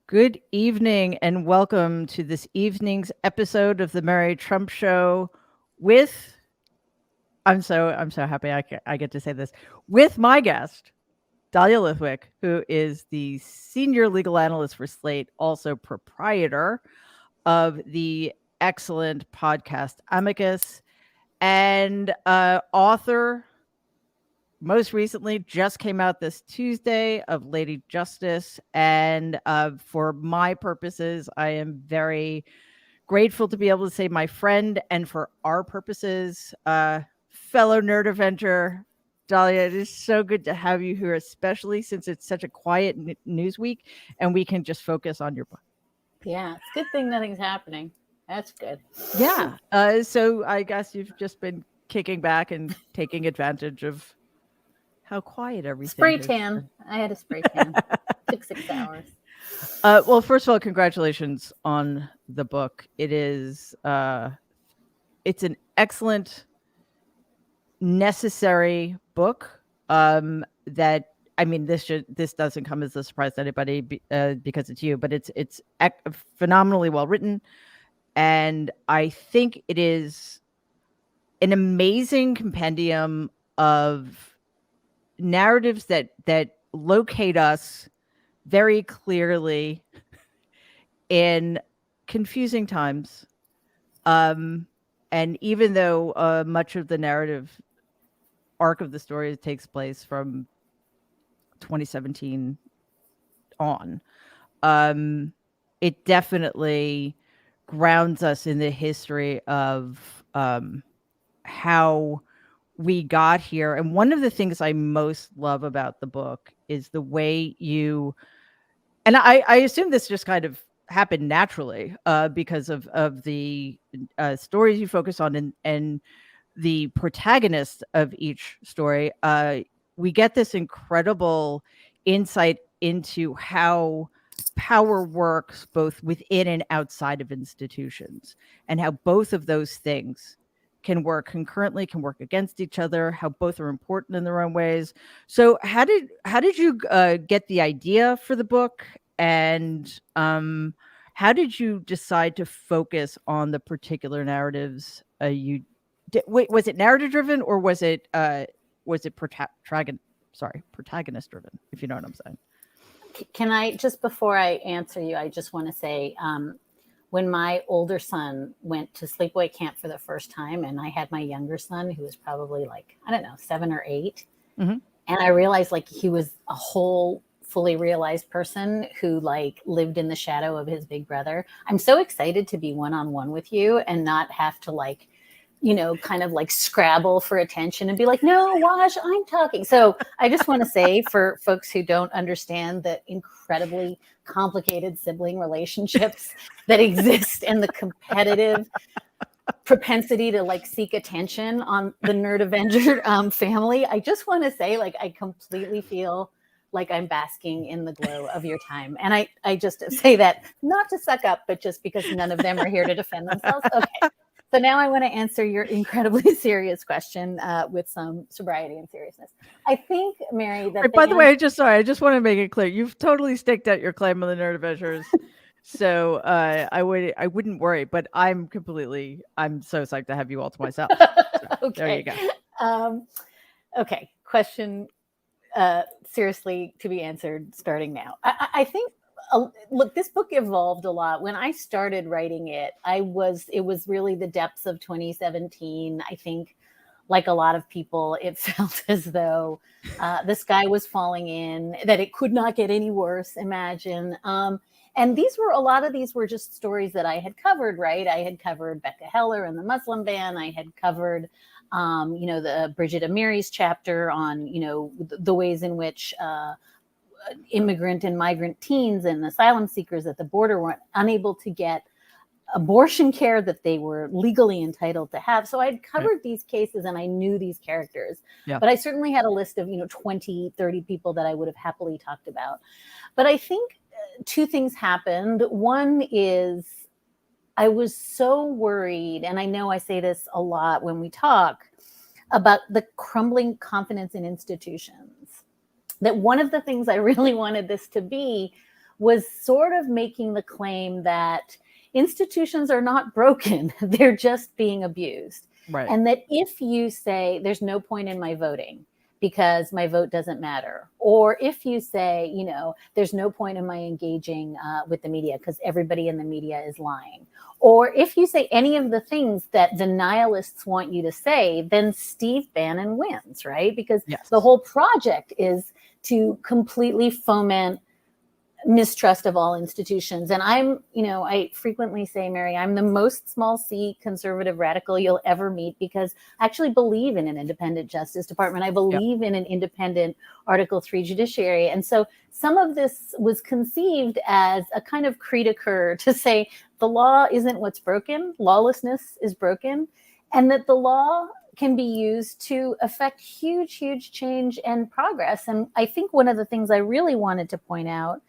Good evening and welcome to this evening's episode of the Mary Tump Show with I'm so happy I get to say this with my guest Dahlia Lithwick, who is the senior legal analyst for Slate, also proprietor of the excellent podcast Amicus, and author. Most recently, just came out this Tuesday of Lady Justice, and for my purposes, I am very grateful to be able to say my friend, and for our purposes, fellow nerd avenger, Dahlia. It is so good to have you here, especially since it's such a quiet news week, and we can just focus on your book. Yeah, it's a good thing nothing's happening. That's good. Yeah. So I guess you've just been kicking back and taking advantage of how quiet everything Spray is. tan. I had a spray tan. Took 6 hours. Well, first of all, congratulations on the book. It's an excellent, necessary book. That I mean, this doesn't come as a surprise to anybody because it's you, but it's phenomenally well written, and I think it is an amazing compendium of narratives that locate us very clearly in confusing times. And even though much of the narrative arc of the story takes place from 2017 on, it definitely grounds us in the history of how we got here. And one of the things I most love about the book is the way you, and I assume this just kind of happened naturally because of the stories you focus on and the protagonist of each story. We get this incredible insight into how power works both within and outside of institutions, and how both of those things can work concurrently, can work against each other, how both are important in their own ways. So how did you get the idea for the book, and how did you decide to focus on the particular narratives you did? Wait, was it narrative driven, or was it protagonist driven, if you know what I'm saying? Can I, just before I answer you, I just want to say, when my older son went to sleepaway camp for the first time, and I had my younger son, who was probably like, I don't know, 7 or 8. Mm-hmm. And I realized like he was a whole fully realized person who like lived in the shadow of his big brother. I'm so excited to be one-on-one with you and not have to like, kind of like scrabble for attention and be like, no, Wash, I'm talking. So I just want to say, for folks who don't understand the incredibly complicated sibling relationships that exist and the competitive propensity to like seek attention on the Nerd Avenger family, I just want to say, like, I completely feel like I'm basking in the glow of your time. And I just say that not to suck up, but just because none of them are here to defend themselves. Okay. So now I want to answer your incredibly serious question with some sobriety and seriousness. I think, Mary, that By the way, I just want to make it clear, you've totally staked out your claim on the Nerd Adventures. So I wouldn't worry, but I'm so psyched to have you all to myself. So, okay. There you go. Okay. Question seriously to be answered starting now. I think, look, this book evolved a lot. When I started writing it, it was really the depths of 2017. I think, like a lot of people, it felt as though the sky was falling in, that it could not get any worse, imagine. And a lot of these were just stories that I had covered, right? I had covered Becca Heller and the Muslim ban. I had covered, the Bridget Amiri's chapter on, the ways in which immigrant and migrant teens and asylum seekers at the border were unable to get abortion care that they were legally entitled to have. So I'd covered these cases and I knew these characters, but I certainly had a list of, 20, 30 people that I would have happily talked about. But I think two things happened. One is I was so worried, and I know I say this a lot when we talk, about the crumbling confidence in institutions, that one of the things I really wanted this to be was sort of making the claim that institutions are not broken, they're just being abused. Right. And that if you say there's no point in my voting because my vote doesn't matter, or if you say, you know, there's no point in my engaging with the media because everybody in the media is lying, or if you say any of the things that the nihilists want you to say, then Steve Bannon wins, right? Because Yes. the whole project is to completely foment mistrust of all institutions. And I'm, you know, I frequently say, Mary, I'm the most small c conservative radical you'll ever meet, because I actually believe in an independent Justice Department. I believe in an independent Article 3 judiciary. And so some of this was conceived as a kind of cri de coeur to say the law isn't what's broken, lawlessness is broken, and that the law can be used to affect huge, huge change and progress. And I think one of the things I really wanted to point out,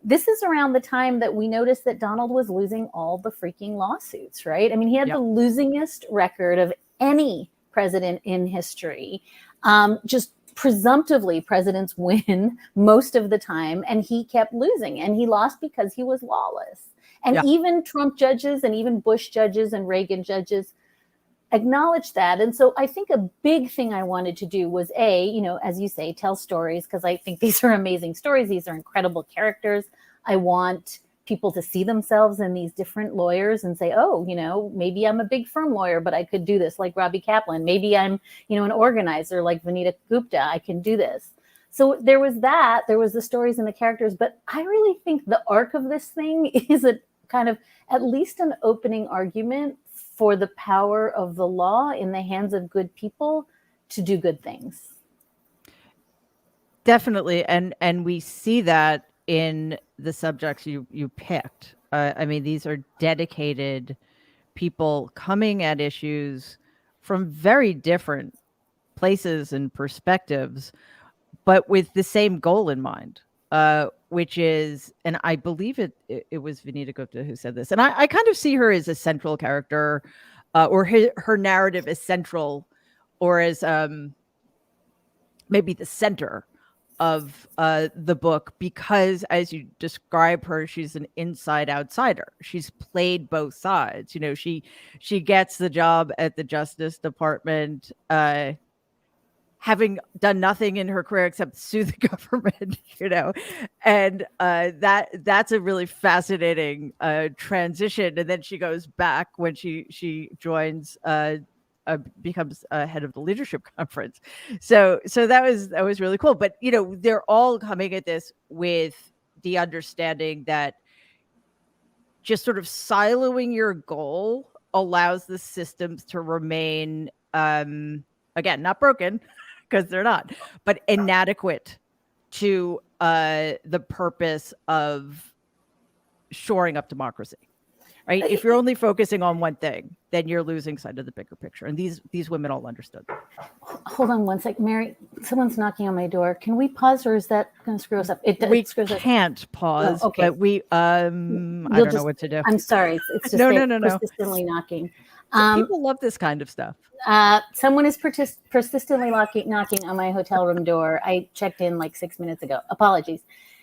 this is around the time that we noticed that Donald was losing all the freaking lawsuits, right? I mean, he had the losingest record of any president in history. Just presumptively, presidents win most of the time, and he kept losing, and he lost because he was lawless. And even Trump judges and even Bush judges and Reagan judges acknowledge that. And so I think a big thing I wanted to do was, A, you know, as you say, tell stories, because I think these are amazing stories. These are incredible characters. I want people to see themselves in these different lawyers and say, oh, you know, maybe I'm a big firm lawyer, but I could do this like Robbie Kaplan. Maybe I'm, you know, an organizer like Vanita Gupta. I can do this. So there was that. There was the stories and the characters. But I really think the arc of this thing is a kind of at least an opening argument for the power of the law in the hands of good people to do good things. Definitely. And we see that in the subjects you picked. I mean, these are dedicated people coming at issues from very different places and perspectives, but with the same goal in mind, which is, and I believe it was Vanita Gupta who said this, and I kind of see her as a central character, or her narrative as central, or as maybe the center of the book, because as you describe her, she's an inside outsider. She's played both sides. You know, she gets the job at the Justice Department, having done nothing in her career except sue the government, you know, and that's a really fascinating transition. And then she goes back when she joins, becomes head of the leadership conference. So that was really cool. But you know, they're all coming at this with the understanding that just sort of siloing your goal allows the systems to remain, again, not broken, because they're not, but inadequate to the purpose of shoring up democracy. Right? If you're only focusing on one thing, then you're losing sight of the bigger picture. And these women all understood that. Hold on one sec, Mary. Someone's knocking on my door. Can we pause, or is that going to screw us up? We can't pause, but we I don't know what to do. I'm sorry. It's just no. persistently knocking. People love this kind of stuff. Someone is persistently knocking on my hotel room door. I checked in like 6 minutes ago. Apologies.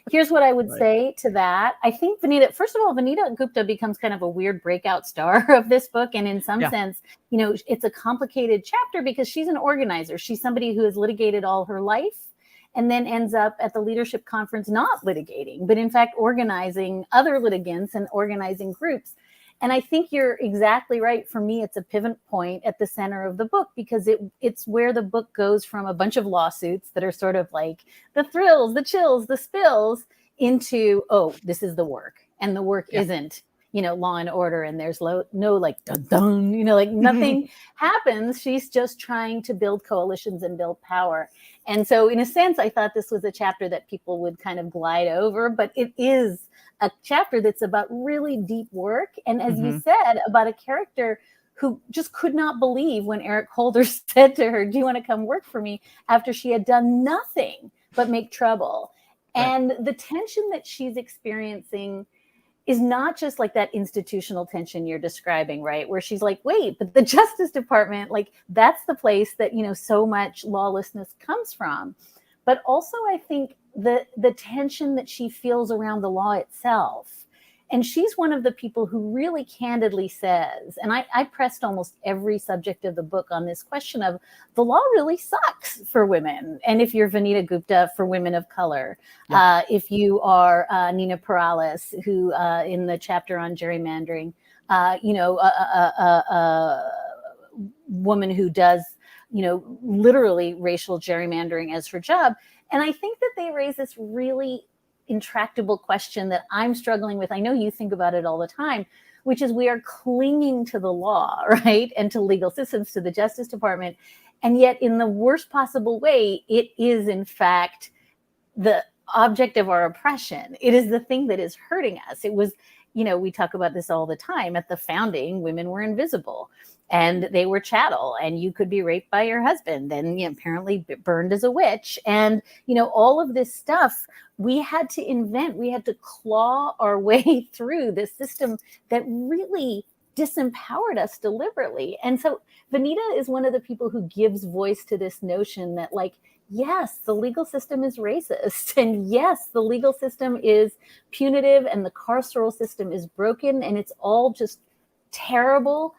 Here's what I would say to that. I think first of all, Vanita Gupta becomes kind of a weird breakout star of this book. And in some sense, you know, it's a complicated chapter because she's an organizer. She's somebody who has litigated all her life and then ends up at the leadership conference not litigating, but in fact organizing other litigants and organizing groups. And I think you're exactly right. For me, it's a pivot point at the center of the book, because it's where the book goes from a bunch of lawsuits that are sort of like the thrills, the chills, the spills, into, oh, this is the work. And the work isn't, you know, Law and Order, and there's no like dun dun, you know, like nothing happens. She's just trying to build coalitions and build power. And so in a sense, I thought this was a chapter that people would kind of glide over, but it is a chapter that's about really deep work. And as you said, about a character who just could not believe when Eric Holder said to her, do you want to come work for me, after she had done nothing but make trouble. And the tension that she's experiencing is not just like that institutional tension you're describing, right? Where she's like, wait, but the Justice Department, like that's the place that, you know, so much lawlessness comes from. but also I think the tension that she feels around the law itself. And she's one of the people who really candidly says, and I pressed almost every subject of the book on this question of the law really sucks for women. And if you're Vanita Gupta, for women of color, if you are Nina Perales, who in the chapter on gerrymandering, a woman who does, literally racial gerrymandering as her job. And I think that they raise this really intractable question that I'm struggling with. I know you think about it all the time, which is we are clinging to the law, right? And to legal systems, to the Justice Department. And yet in the worst possible way, it is in fact the object of our oppression. It is the thing that is hurting us. It was, we talk about this all the time. At the founding, women were invisible and they were chattel, and you could be raped by your husband and apparently burned as a witch. And, all of this stuff we had to invent. We had to claw our way through this system that really disempowered us deliberately. And so Vanita is one of the people who gives voice to this notion that, like, yes, the legal system is racist. And yes, the legal system is punitive and the carceral system is broken and it's all just terrible.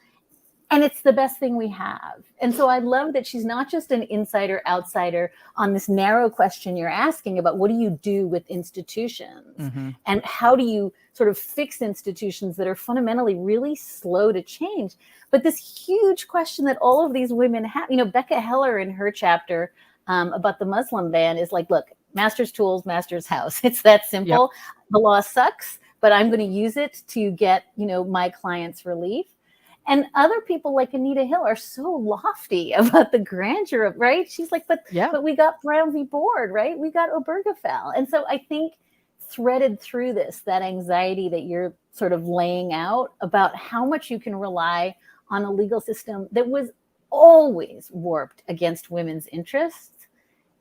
And it's the best thing we have. And so I love that she's not just an insider outsider on this narrow question you're asking about what do you do with institutions and how do you sort of fix institutions that are fundamentally really slow to change. But this huge question that all of these women have, Becca Heller in her chapter about the Muslim ban is like, look, master's tools, master's house. It's that simple. Yep. The law sucks, but I'm going to use it to get, my clients relief. And other people like Anita Hill are so lofty about the grandeur of, right? She's like, but we got Brown v. Board, right? We got Obergefell. And so I think threaded through this, that anxiety that you're sort of laying out about how much you can rely on a legal system that was always warped against women's interests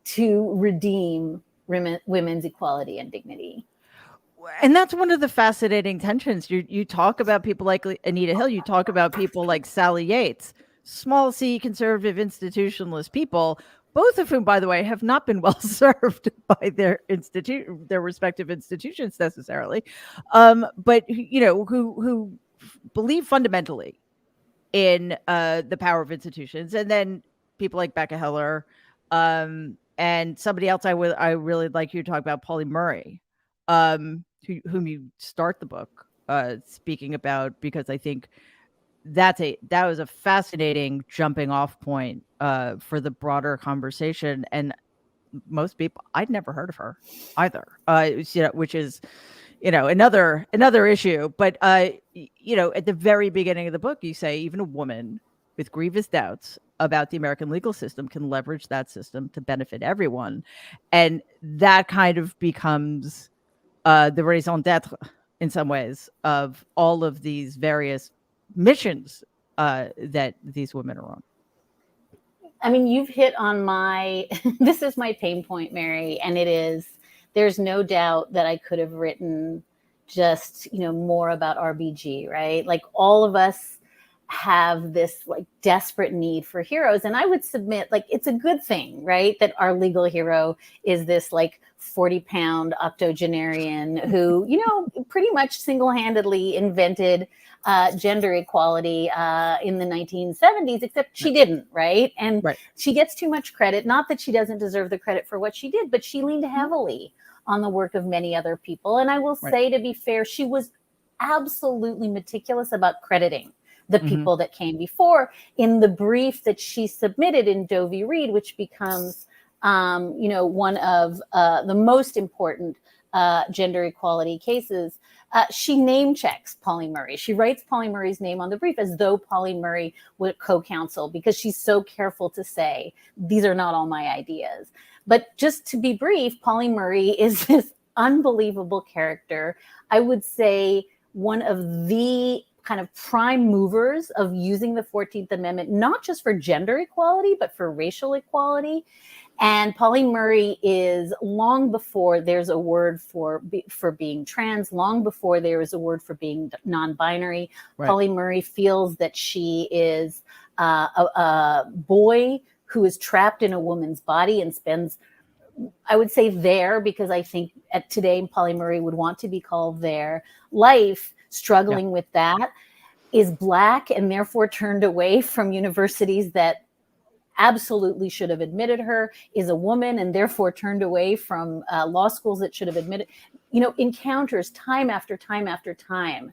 to redeem women's equality and dignity. And that's one of the fascinating tensions. You talk about people like Anita Hill, you talk about people like Sally Yates, small c conservative institutionalist people, both of whom, by the way, have not been well served by their respective institutions necessarily, but who believe fundamentally in the power of institutions. And then people like Becca Heller, and somebody else I really like you to talk about, Pauli Murray, whom you start the book speaking about, because I think that was a fascinating jumping off point for the broader conversation. And most people, I'd never heard of her either, which is another issue. But at the very beginning of the book, you say even a woman with grievous doubts about the American legal system can leverage that system to benefit everyone, and that kind of becomes the raison d'être in some ways of all of these various missions that these women are on. I mean, you've hit on this is my pain point, Mary, and there's no doubt that I could have written just, more about RBG, right? Like all of us have this like desperate need for heroes. And I would submit, like, it's a good thing, right? That our legal hero is this like 40-pound octogenarian who, pretty much single-handedly invented gender equality in the 1970s, except she didn't, right? And she gets too much credit. Not that she doesn't deserve the credit for what she did, but she leaned heavily on the work of many other people. And I will say, to be fair, she was absolutely meticulous about crediting the people that came before in the brief that she submitted in Doe v. Reed, which becomes, one of the most important gender equality cases. She name checks Pauli Murray. She writes Pauli Murray's name on the brief as though Pauli Murray would co-counsel, because she's so careful to say, these are not all my ideas. But just to be brief, Pauli Murray is this unbelievable character. I would say one of the kind of prime movers of using the 14th Amendment, not just for gender equality, but for racial equality. And Pauli Murray is, long before there's a word for being trans, long before there is a word for being non-binary, Pauli Murray feels that she is a boy who is trapped in a woman's body and spends I would say their, because I think at today Polly Murray would want to be called their life, Yeah. struggling with that, is Black and therefore turned away from universities that absolutely should have admitted her, is a woman and therefore turned away from law schools that should have admitted, encounters time after time after time,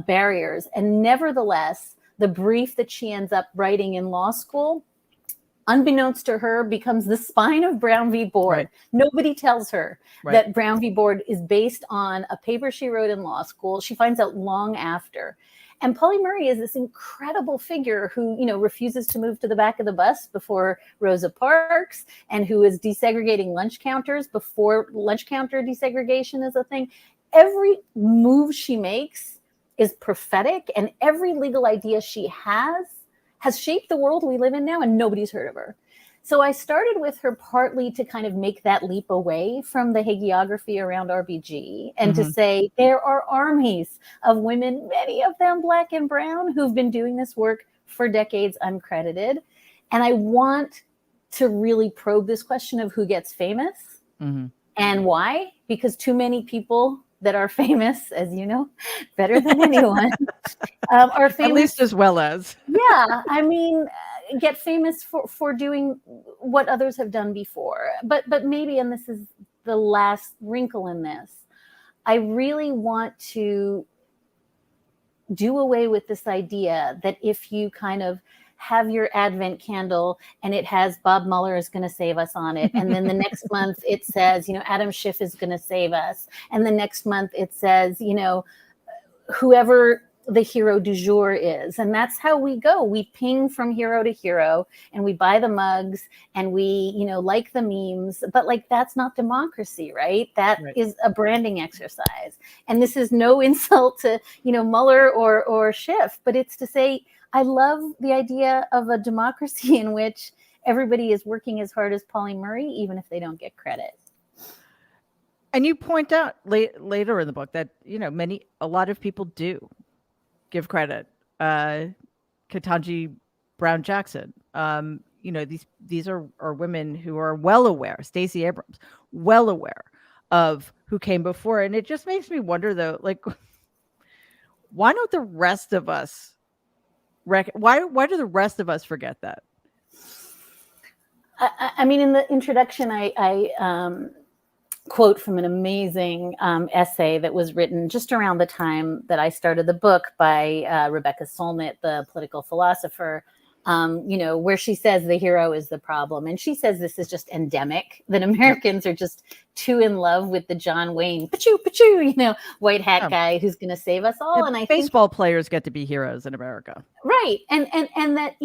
barriers. And nevertheless, the brief that she ends up writing in law school, unbeknownst to her, becomes the spine of Brown v. Board. Right. Nobody tells her Right. that Brown v. Board is based on a paper she wrote in law school. She finds out long after. And Polly Murray is this incredible figure who, refuses to move to the back of the bus before Rosa Parks, and who is desegregating lunch counters before lunch counter desegregation is a thing. Every move she makes is prophetic, and every legal idea she has shaped the world we live in now, and nobody's heard of her. So I started with her partly to kind of make that leap away from the hagiography around RBG and to say there are armies of women, many of them Black and brown, who've been doing this work for decades uncredited. And I want to really probe this question of who gets famous and why, because too many people that are famous, as you know, better than anyone, are famous. At least as well as. Yeah, I mean, get famous for doing what others have done before. But maybe, and this is the last wrinkle in this, I really want to do away with this idea that if you kind of have your Advent candle and it has Bob Mueller is going to save us on it, and then the next month it says, Adam Schiff is going to save us, and the next month it says, whoever the hero du jour is. And that's how we go. We ping from hero to hero, and we buy the mugs, and we, like the memes, but that's not democracy, right? That is a branding exercise. And this is no insult to, Mueller or Schiff, but it's to say, I love the idea of a democracy in which everybody is working as hard as Polly Murray, even if they don't get credit. And you point out later in the book that, a lot of people do give credit. Ketanji Brown Jackson, these are women who are well aware, Stacey Abrams, well aware of who came before. And it just makes me wonder, though, why don't the rest of us why do the rest of us forget that? I mean, in the introduction, I quote from an amazing essay that was written just around the time that I started the book by Rebecca Solnit, the political philosopher, where she says the hero is the problem. And she says this is just endemic, that Americans are just too in love with the John Wayne, pachoo, white hat guy who's going to save us all. Yeah, and I baseball players get to be heroes in America. Right. And that,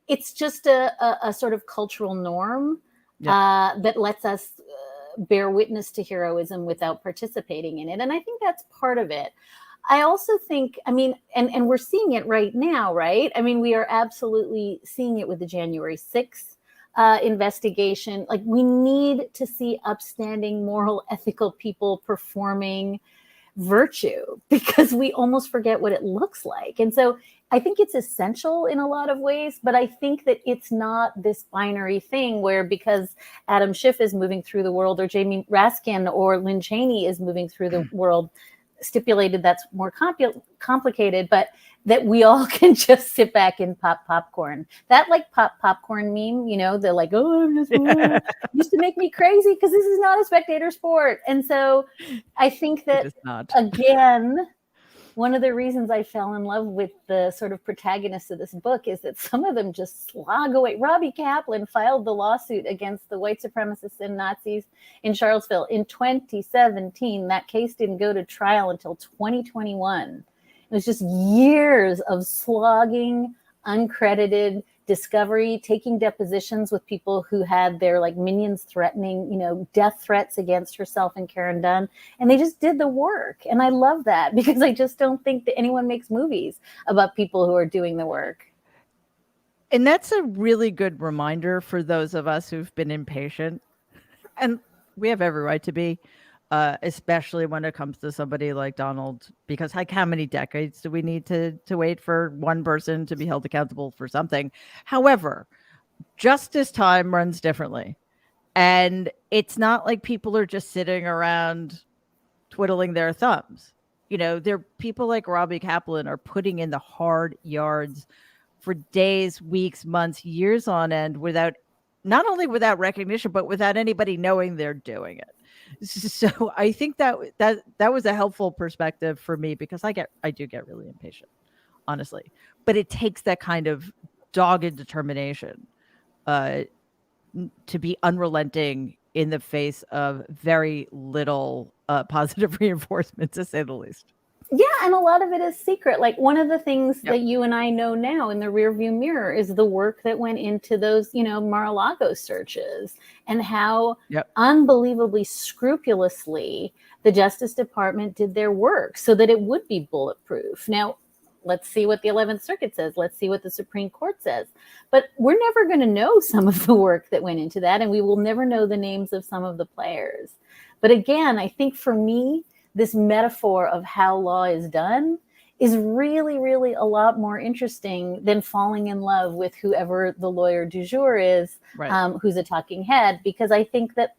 it's just a sort of cultural norm that lets us bear witness to heroism without participating in it. And I think that's part of it. I also think, I mean, and we're seeing it right now, right? I mean, we are absolutely seeing it with the January 6th investigation. Like, we need to see upstanding, moral, ethical people performing virtue, because we almost forget what it looks like. And so I think it's essential in a lot of ways, but I think that it's not this binary thing where because Adam Schiff is moving through the world, or Jamie Raskin or Lynn Cheney is moving through the world, stipulated that's more complicated, but that we all can just sit back and pop popcorn. That pop popcorn meme, they're like, oh, used to make me crazy because this is not a spectator sport. And so I think that, again, one of the reasons I fell in love with the sort of protagonists of this book is that some of them just slog away. Robbie Kaplan filed the lawsuit against the white supremacists and Nazis in Charlottesville in 2017. That case didn't go to trial until 2021. It was just years of slogging, uncredited discovery, taking depositions with people who had their minions threatening, death threats against herself and Karen Dunn. And they just did the work. And I love that, because I just don't think that anyone makes movies about people who are doing the work. And that's a really good reminder for those of us who've been impatient. And we have every right to be, especially when it comes to somebody like Donald, because how many decades do we need to wait for one person to be held accountable for something? However, justice time runs differently. And it's not like people are just sitting around twiddling their thumbs. There people like Robbie Kaplan are putting in the hard yards for days, weeks, months, years on end without not only without recognition, but without anybody knowing they're doing it. So I think that was a helpful perspective for me, because I do get really impatient, honestly. But it takes that kind of dogged determination to be unrelenting in the face of very little positive reinforcement, to say the least. Yeah, and a lot of it is secret. Like, one of the things Yep. that you and I know now in the rearview mirror is the work that went into those, Mar-a-Lago searches, and how Yep. unbelievably scrupulously the Justice Department did their work so that it would be bulletproof. Now, let's see what the 11th Circuit says. Let's see what the Supreme Court says. But we're never going to know some of the work that went into that, and we will never know the names of some of the players. But again, I think for me, this metaphor of how law is done is really, really a lot more interesting than falling in love with whoever the lawyer du jour is, Right. Who's a talking head. Because I think that,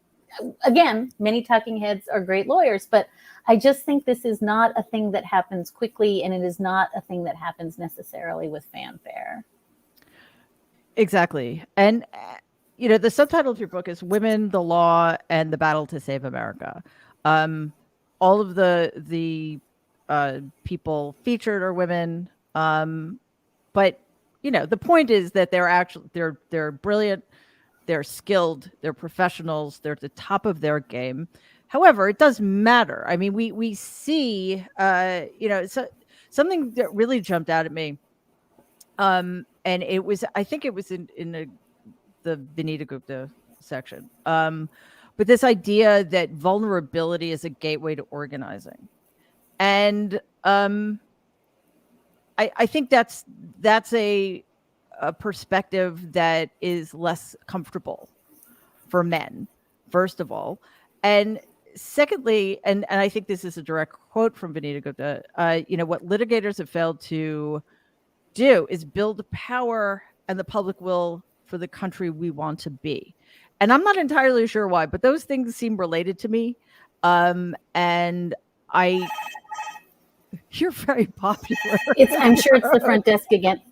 again, many talking heads are great lawyers, but I just think this is not a thing that happens quickly, and it is not a thing that happens necessarily with fanfare. Exactly. And the subtitle of your book is Women, the Law, and the Battle to Save America. All of the people featured are women. But the point is that they're brilliant, they're skilled, they're professionals, they're at the top of their game. However, it does matter. I mean, we see something that really jumped out at me. And I think it was in the Vanita Gupta section. But this idea that vulnerability is a gateway to organizing. And I think that's a perspective that is less comfortable for men, first of all. And secondly, and I think this is a direct quote from Vanita Gupta, what litigators have failed to do is build power and the public will for the country we want to be. And I'm not entirely sure why, but those things seem related to me. And you're very popular. I'm sure it's the front desk again.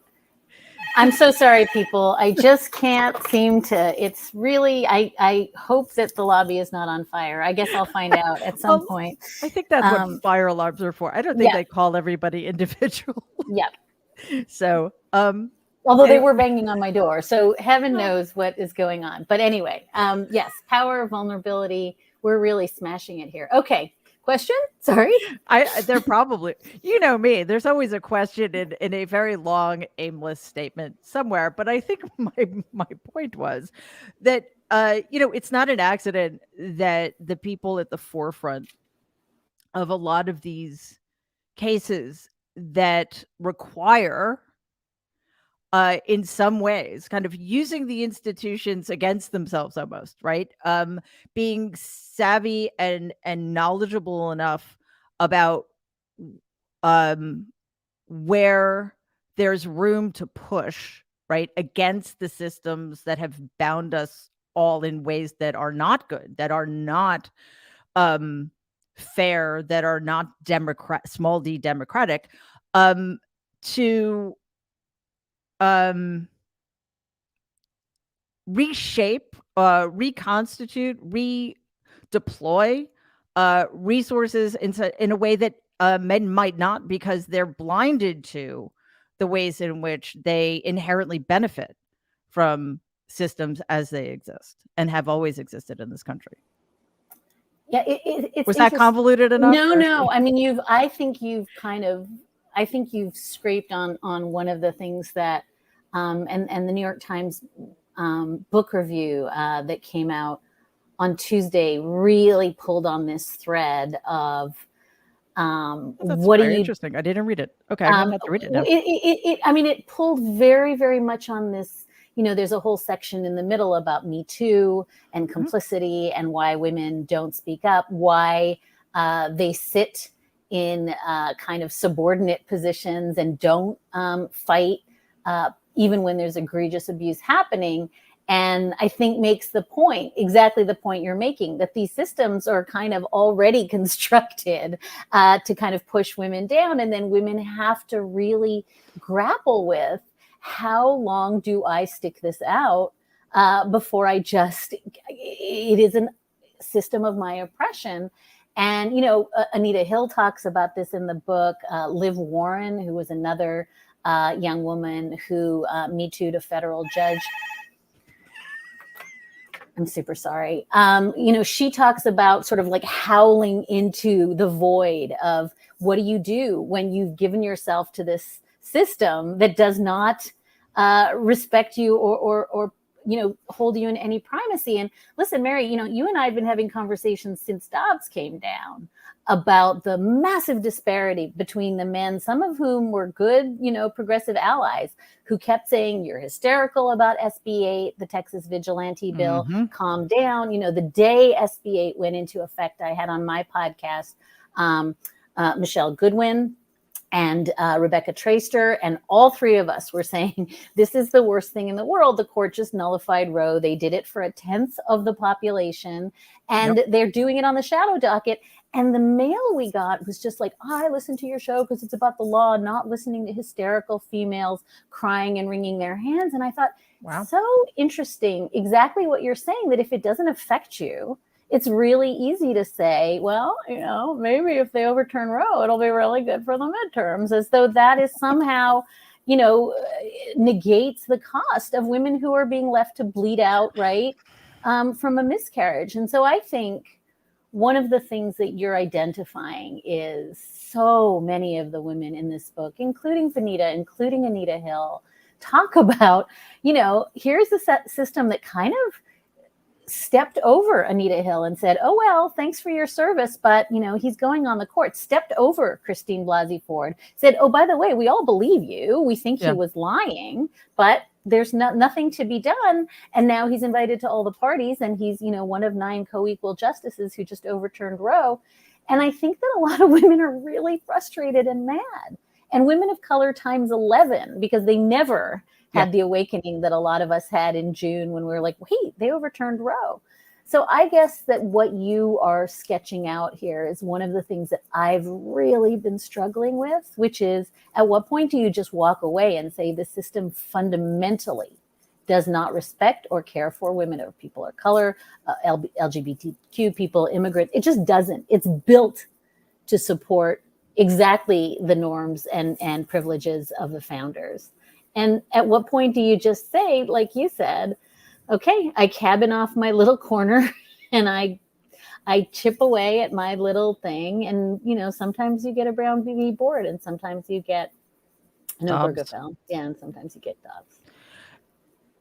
I'm so sorry, people. I just can't seem to. It's really, I hope that the lobby is not on fire. I guess I'll find out at some point. I think that's what fire alarms are for. I don't think they call everybody individual. Yeah. So, although they were banging on my door, so heaven knows what is going on. But anyway, yes, power, vulnerability. We're really smashing it here. Okay. Question? Sorry. They're probably, me, there's always a question in a very long, aimless statement somewhere. But I think my point was that, it's not an accident that the people at the forefront of a lot of these cases that require, in some ways, kind of using the institutions against themselves almost, right? Being savvy and knowledgeable enough about where there's room to push, right, against the systems that have bound us all in ways that are not good, that are not fair, that are not small d democratic, to reshape, reconstitute, redeploy resources in a way that men might not, because they're blinded to the ways in which they inherently benefit from systems as they exist and have always existed in this country. Yeah, it's was that convoluted enough? No. I mean, I think you've scraped on one of the things that, and the New York Times book review that came out on Tuesday really pulled on this thread of what are you interesting. I didn't read it. Okay, I'm gonna have to read it now. It pulled very, very much on this. There's a whole section in the middle about Me Too and complicity, and why women don't speak up, why they sit in kind of subordinate positions and don't fight even when there's egregious abuse happening. and I think makes the point, exactly the point you're making, that these systems are kind of already constructed to kind of push women down. And then women have to really grapple with, how long do I stick this out before it is a system of my oppression. And, Anita Hill talks about this in the book. Liv Warren, who was another young woman who Me Too'd a federal judge. I'm super sorry. She talks about sort of like howling into the void of, what do you do when you've given yourself to this system that does not respect you or hold you in any primacy. And listen, Mary, you and I have been having conversations since Dobbs came down about the massive disparity between the men, some of whom were good, progressive allies, who kept saying, you're hysterical about SB 8, the Texas vigilante bill, calm down. The day SB 8 went into effect, I had on my podcast Michelle Goodwin and Rebecca Traister, and all three of us were saying, this is the worst thing in the world. The court just nullified Roe. They did it for 1/10 of the population, and they're doing it on the shadow docket. And the mail we got was just like, I listened to your show because it's about the law, not listening to hysterical females crying and wringing their hands. And I thought, wow, so interesting, exactly what you're saying, that if it doesn't affect you, it's really easy to say, well, maybe if they overturn Roe, it'll be really good for the midterms, as though that is somehow, negates the cost of women who are being left to bleed out, right, from a miscarriage. And so I think one of the things that you're identifying is so many of the women in this book, including Vanita, including Anita Hill, talk about, here's the system that kind of stepped over Anita Hill and said, oh, well, thanks for your service, but, he's going on the court. Stepped over Christine Blasey Ford, said, oh, by the way, we all believe you. We think he was lying, but there's nothing to be done. And now he's invited to all the parties, and he's, one of 9 co-equal justices who just overturned Roe. And I think that a lot of women are really frustrated and mad, and women of color times 11, because they never had the awakening that a lot of us had in June when we were like, wait, they overturned Roe. So I guess that what you are sketching out here is one of the things that I've really been struggling with, which is, at what point do you just walk away and say the system fundamentally does not respect or care for women or people of color, LGBTQ people, immigrants? It just doesn't. It's built to support exactly the norms and privileges of the founders. And at what point do you just say, like you said, okay, I cabin off my little corner and I chip away at my little thing. And, sometimes you get a brown BB board, and sometimes you get an Obergefell. Yeah, and sometimes you get Dobbs.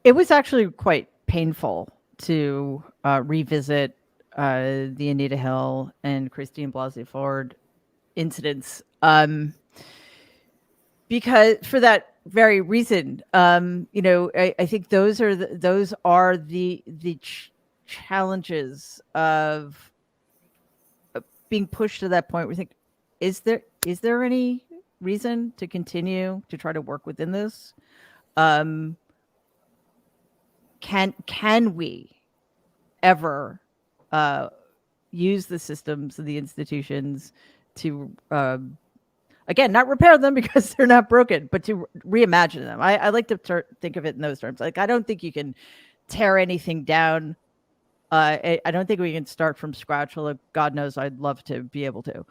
It was actually quite painful to revisit the Anita Hill and Christine Blasey Ford incidents. Because for that very reason, I think those are the challenges of being pushed to that point. We think, is there any reason to continue to try to work within this? Can we ever use the systems and the institutions to again, not repair them because they're not broken, but to reimagine them? I like to think of it in those terms. Like, I don't think you can tear anything down. I don't think we can start from scratch. Although God knows I'd love to be able to.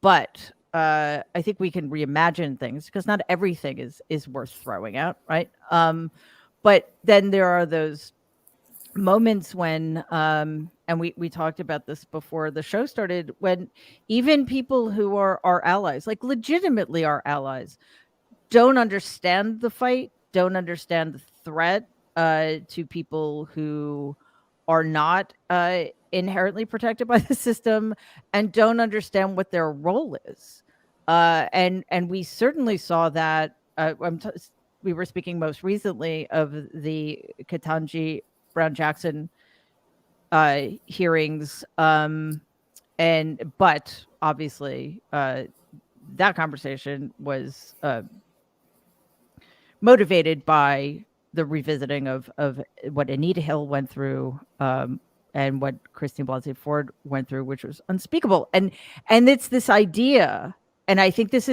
But I think we can reimagine things, because not everything is worth throwing out, right? But then there are those moments when and we talked about this before the show started, when even people who are our allies, like legitimately our allies, don't understand the fight, don't understand the threat to people who are not inherently protected by the system, and don't understand what their role is. And we certainly saw that. We were speaking most recently of the Ketanji Brown Jackson hearings, but obviously that conversation was motivated by the revisiting of what Anita Hill went through, and what Christine Blasey Ford went through, which was unspeakable. And it's this idea, and I think this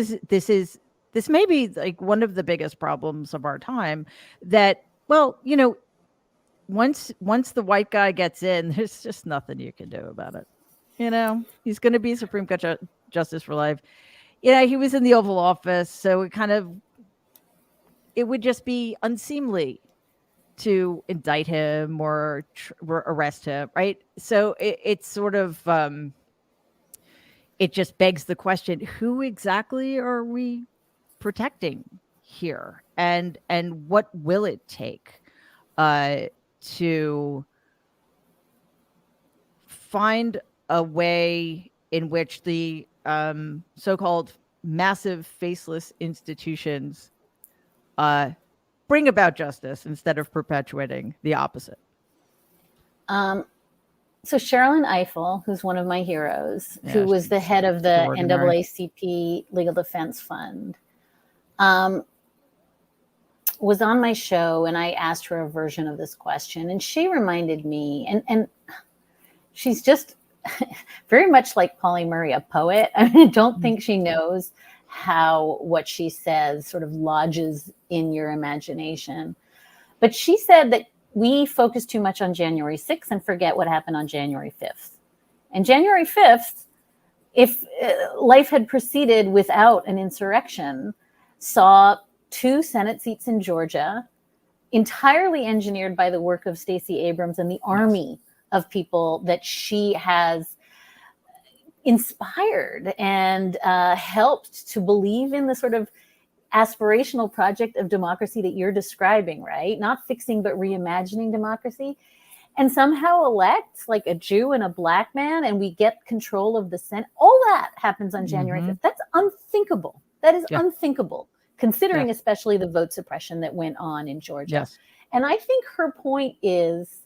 may be like one of the biggest problems of our time, that, well, once the white guy gets in, there's just nothing you can do about it. He's going to be Supreme Court Justice for life. He was in the Oval Office, so it would just be unseemly to indict him or arrest him, right? So it's sort of it just begs the question: who exactly are we protecting here, and what will it take to find a way in which the so-called massive faceless institutions bring about justice instead of perpetuating the opposite? So Sherilyn Ifill, who's one of my heroes, who was the head of the NAACP Legal Defense Fund, was on my show, and I asked her a version of this question, and she reminded me, and she's just very much like Pauli Murray, a poet. I don't think she knows how what she says sort of lodges in your imagination. But she said that we focus too much on January 6th and forget what happened on January 5th. And January 5th, if life had proceeded without an insurrection, saw 2 Senate seats in Georgia, entirely engineered by the work of Stacey Abrams and the army of people that she has inspired and helped to believe in the sort of aspirational project of democracy that you're describing, right? Not fixing, but reimagining democracy. And somehow elect like a Jew and a black man, and we get control of the Senate. All that happens on January 5th. That's unthinkable. That is unthinkable, considering especially the vote suppression that went on in Georgia. Yes. And I think her point is,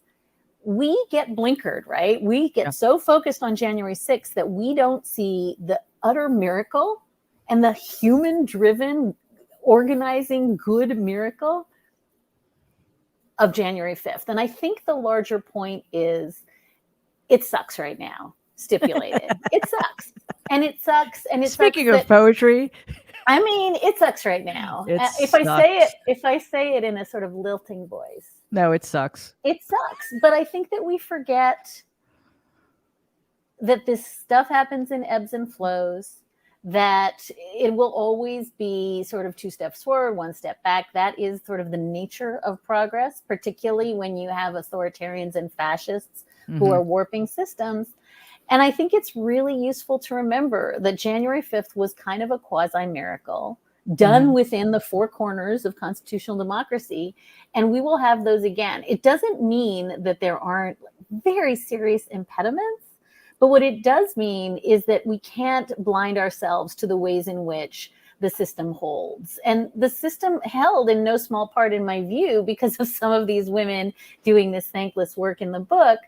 we get blinkered, right? We get so focused on January 6th that we don't see the utter miracle and the human-driven, organizing, good miracle of January 5th. And I think the larger point is, it sucks right now, stipulated. It sucks. And it sucks. And it Speaking of poetry, I mean, it sucks right now. If I say it in a sort of lilting voice. No, it sucks. It sucks. But I think that we forget that this stuff happens in ebbs and flows, that it will always be sort of 2 steps forward, 1 step back. That is sort of the nature of progress, particularly when you have authoritarians and fascists who are warping systems. And I think it's really useful to remember that January 5th was kind of a quasi-miracle done within the 4 corners of constitutional democracy. And we will have those again. It doesn't mean that there aren't very serious impediments, but what it does mean is that we can't blind ourselves to the ways in which the system holds. And the system held in no small part, in my view, because of some of these women doing this thankless work in the book.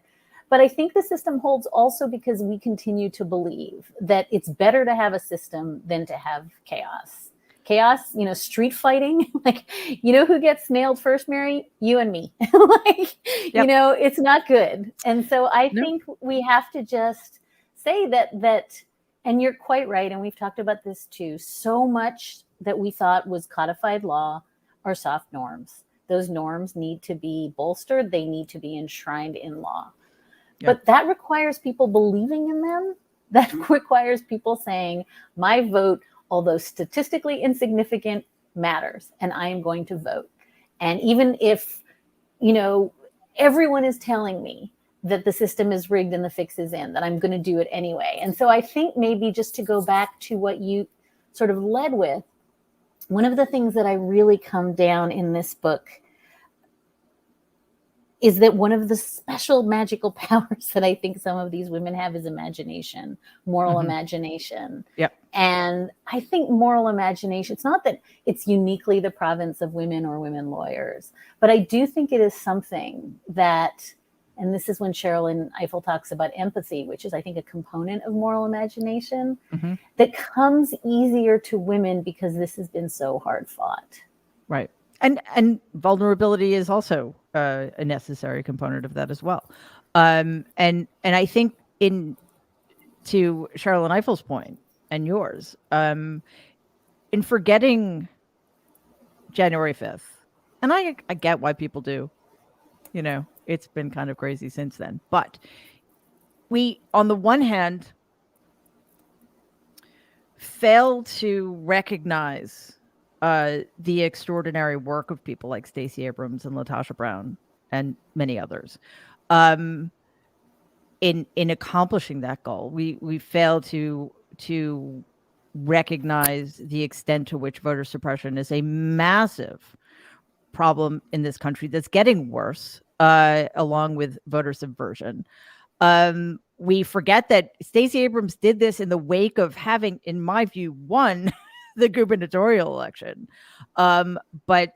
But I think the system holds also because we continue to believe that it's better to have a system than to have chaos. Chaos, street fighting, like, who gets nailed first, Mary? You and me. It's not good. And so I think we have to just say that, and you're quite right, and we've talked about this too, so much that we thought was codified law are soft norms. Those norms need to be bolstered. They need to be enshrined in law. But that requires people believing in them. That requires people saying, my vote, although statistically insignificant, matters, and I am going to vote. And even if, everyone is telling me that the system is rigged and the fix is in, that I'm going to do it anyway. And so I think maybe just to go back to what you sort of led with, one of the things that I really come down in this book is that one of the special magical powers that I think some of these women have is imagination, moral imagination. Yep. And I think moral imagination, it's not that it's uniquely the province of women or women lawyers, but I do think it is something that, and this is when Sherilyn Ifill talks about empathy, which is, I think, a component of moral imagination that comes easier to women because this has been so hard fought. Right. And vulnerability is also a necessary component of that as well. And I think in to Charlotte Eiffel's point and yours, in forgetting January 5th, and I get why people do, it's been kind of crazy since then. But we, on the one hand, fail to recognize the extraordinary work of people like Stacey Abrams and Latasha Brown and many others. In accomplishing that goal, we fail to recognize the extent to which voter suppression is a massive problem in this country that's getting worse, along with voter subversion. We forget that Stacey Abrams did this in the wake of having, in my view, won the gubernatorial election, but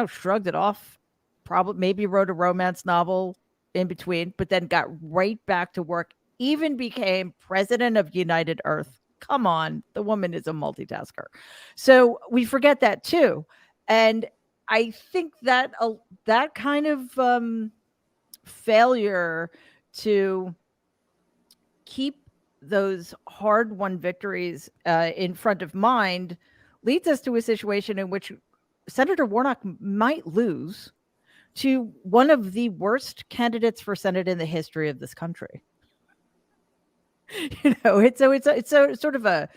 shrugged it off. Probably maybe wrote a romance novel in between, but then got right back to work. Even became president of United Earth. Come on, the woman is a multitasker. So we forget that too, and I think that that kind of failure to keep those hard-won victories in front of mind leads us to a situation in which Senator Warnock might lose to one of the worst candidates for Senate in the history of this country. It's a sort of a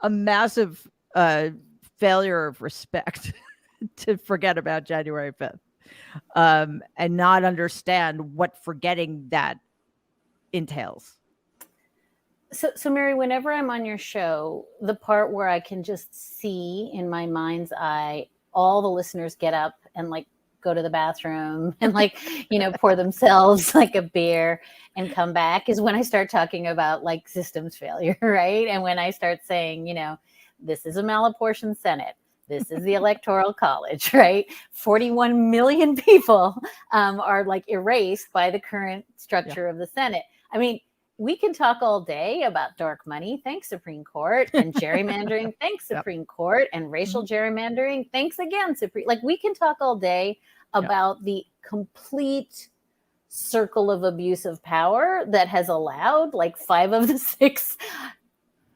massive failure of respect to forget about January 5th, and not understand what forgetting that entails. So Mary, whenever I'm on your show, the part where I can just see in my mind's eye all the listeners get up and like go to the bathroom and like, pour themselves like a beer and come back is when I start talking about like systems failure, right? And when I start saying, this is a malapportioned Senate. This is the Electoral College, right? 41 million people are like erased by the current structure of the Senate. I mean, we can talk all day about dark money, thanks Supreme Court, and gerrymandering, thanks Supreme Court, and racial gerrymandering, thanks again Supreme. Like we can talk all day about the complete circle of abuse of power that has allowed like 5 of the 6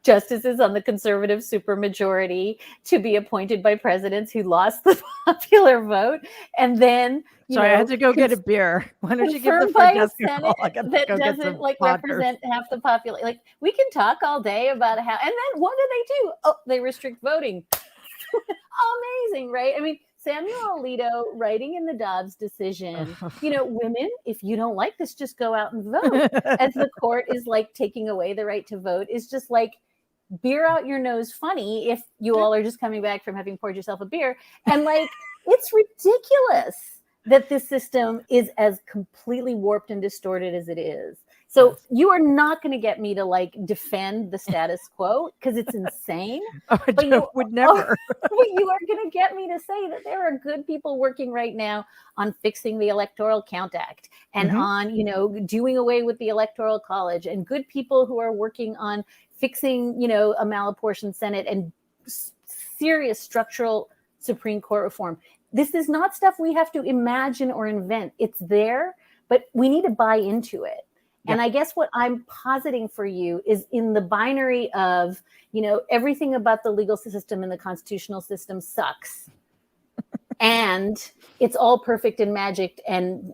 justices on the conservative supermajority to be appointed by presidents who lost the popular vote, and then I had to go get a beer. Why don't you give the by a Senate that doesn't like represent half the population? Like we can talk all day about how, and then what do? Oh, they restrict voting. Amazing, right? I mean, Samuel Alito writing in the Dobbs decision, women, if you don't like this, just go out and vote. As the court is like taking away the right to vote, is just like beer out your nose funny if you all are just coming back from having poured yourself a beer. And like, it's ridiculous that this system is as completely warped and distorted as it is. So you are not going to get me to like defend the status quo because it's insane. But you would never. But you are going to get me to say that there are good people working right now on fixing the Electoral Count Act and on, doing away with the Electoral College, and good people who are working on fixing, a malapportioned Senate and serious structural Supreme Court reform. This is not stuff we have to imagine or invent. It's there, but we need to buy into it. Yeah. And I guess what I'm positing for you is in the binary of, everything about the legal system and the constitutional system sucks. And it's all perfect and magic. And,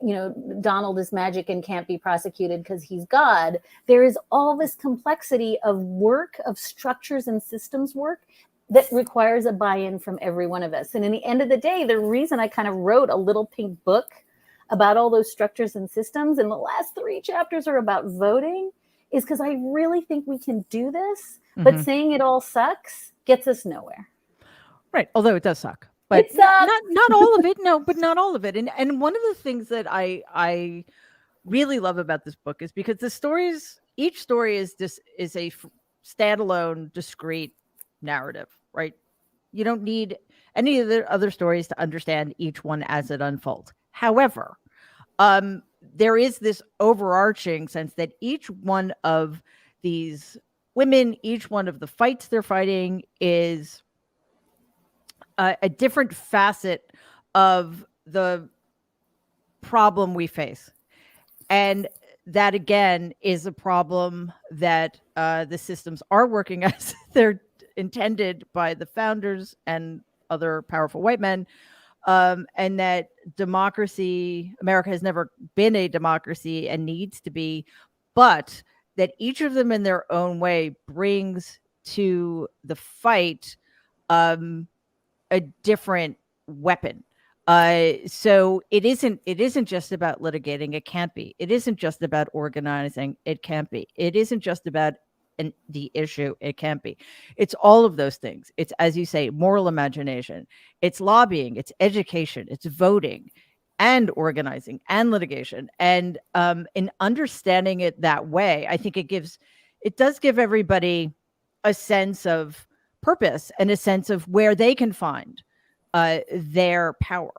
Donald is magic and can't be prosecuted because he's God. There is all this complexity of work, of structures and systems work that requires a buy-in from every one of us. And in the end of the day, the reason I kind of wrote a little pink book about all those structures and systems, and the last 3 chapters are about voting, is because I really think we can do this, but saying it all sucks gets us nowhere. Right. Although it does suck. But not all of it. No, but not all of it. And one of the things that I really love about this book is because each story is a standalone, discrete narrative, right? You don't need any of the other stories to understand each one as it unfolds. However, there is this overarching sense that each one of these women, each one of the fights they're fighting is a different facet of the problem we face. And that again is a problem that the systems are working as they're intended by the founders and other powerful white men, and that democracy, America has never been a democracy and needs to be, but that each of them in their own way brings to the fight um, a different weapon. So it isn't just about litigating. It can't be. It isn't just about organizing. It can't be. It isn't just about the issue. It can't be. It's all of those things. It's, as you say, moral imagination. It's lobbying. It's education. It's voting, and organizing and litigation. And in understanding it that way, I think it does give everybody a sense of purpose and a sense of where they can find their power.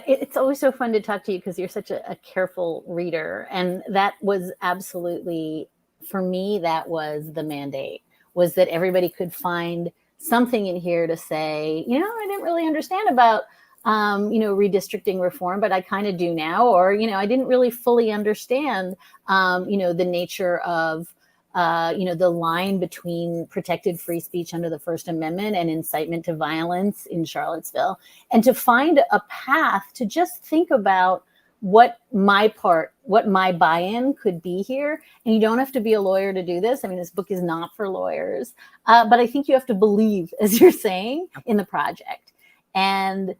It's always so fun to talk to you because you're such a careful reader. And that was absolutely, for me, that was the mandate, was that everybody could find something in here to say, I didn't really understand about, redistricting reform, but I kind of do now. Or, I didn't really fully understand, the nature of, the line between protected free speech under the First Amendment and incitement to violence in Charlottesville, and to find a path to just think about what my buy-in could be here. And you don't have to be a lawyer to do this. I mean, this book is not for lawyers, but I think you have to believe, as you're saying, in the project. And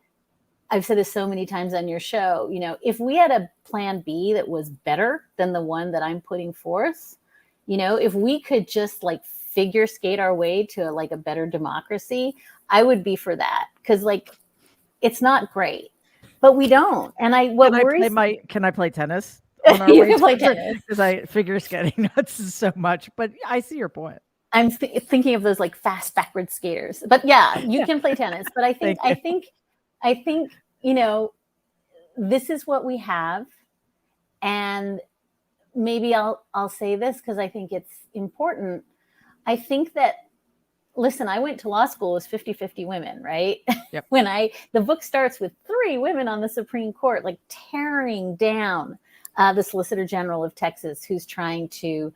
I've said this so many times on your show, if we had a plan B that was better than the one that I'm putting forth, if we could just figure skate our way to a better democracy, I would be for that. Because it's not great, but we don't. And can I play tennis on our you way? can play tennis Because I figure skating nuts so much, but I see your point. I'm thinking of those fast backward skaters, but yeah, you can play tennis. But I think, this is what we have. And maybe I'll say this because I think it's important. I think that, listen, I went to law school as 50-50 women, right? Yep. The book starts with 3 women on the Supreme Court, tearing down the Solicitor General of Texas, who's trying to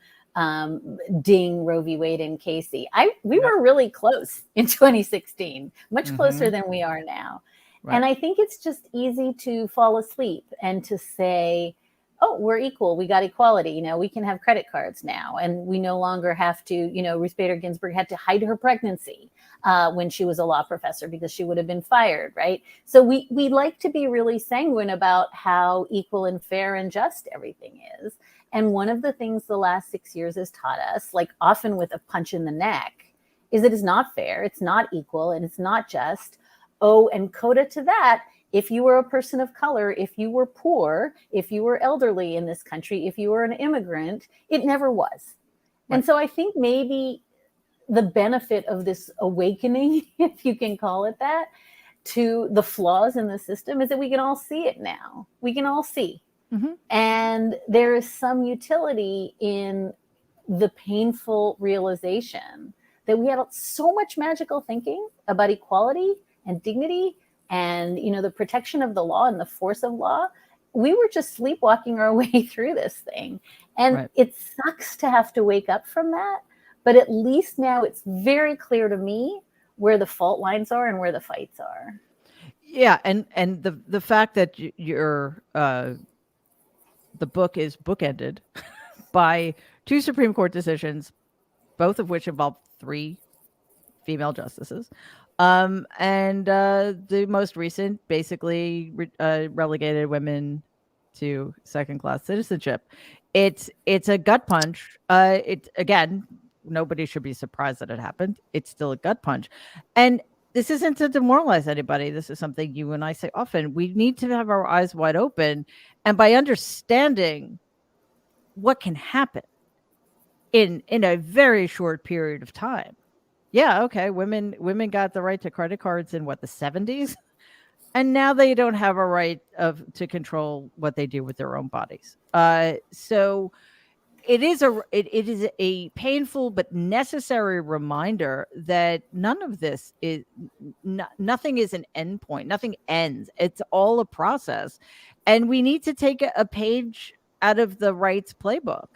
ding Roe v. Wade and Casey. We were really close in 2016, much closer than we are now. Right. And I think it's just easy to fall asleep and to say, oh, we're equal. We got equality. We can have credit cards now. And we no longer have to, Ruth Bader Ginsburg had to hide her pregnancy when she was a law professor because she would have been fired, right? So we like to be really sanguine about how equal and fair and just everything is. And one of the things the last 6 years has taught us, often with a punch in the neck, is that it's not fair, it's not equal, and it's not just. Oh, and coda to that, if you were a person of color, if you were poor, if you were elderly in this country, if you were an immigrant, it never was. Right. And so I think maybe the benefit of this awakening, if you can call it that, to the flaws in the system is that we can all see it now. We can all see. Mm-hmm. And there is some utility in the painful realization that we had so much magical thinking about equality and dignity and, the protection of the law and the force of law. We were just sleepwalking our way through this thing. And right. It sucks to have to wake up from that. But at least now it's very clear to me where the fault lines are and where the fights are. Yeah. And the fact that the book is bookended by 2 Supreme Court decisions, both of which involve 3 female justices. And the most recent basically relegated women to second-class citizenship. It's a gut punch. Again, nobody should be surprised that it happened. It's still a gut punch. And this isn't to demoralize anybody. This is something you and I say often. We need to have our eyes wide open. And by understanding what can happen in a very short period of time. Yeah, okay. Women got the right to credit cards in the 70s, and now they don't have a right to control what they do with their own bodies. So it is a painful but necessary reminder that none of this is nothing is an end point. Nothing ends. It's all a process, and we need to take a page out of the rights playbook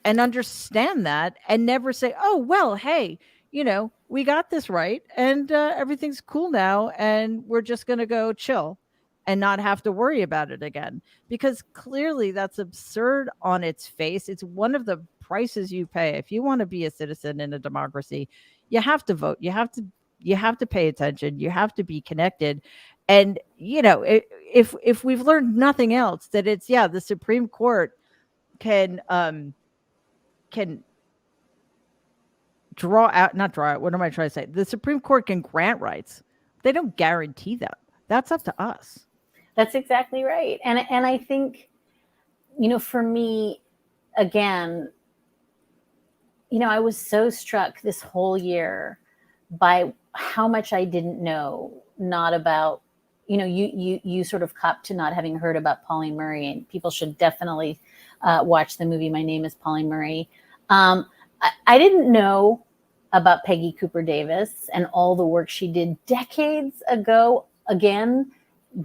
and understand that, and never say, "Oh, well, hey, we got this right, and everything's cool now, and we're just going to go chill and not have to worry about it again." Because clearly that's absurd on its face. It's one of the prices you pay if you want to be a citizen in a democracy. You have to vote. You have to pay attention. You have to be connected. And if we've learned nothing else, that it's the Supreme Court can not draw out, what am I trying to say? The Supreme Court can grant rights. They don't guarantee them. That's up to us. That's exactly right. And I think, for me, again, I was so struck this whole year by how much I didn't know, not about, you sort of copped to not having heard about Pauline Murray, and people should definitely watch the movie My Name is Pauline Murray. I didn't know about Peggy Cooper Davis and all the work she did decades ago. Again,